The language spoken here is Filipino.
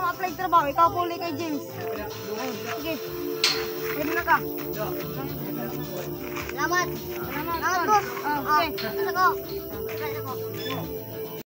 apply trabaho, ikaw puli kay James. Ay, sige. Pwede na ka. Salamat. Salamat, boss. Okay. Ito na ko.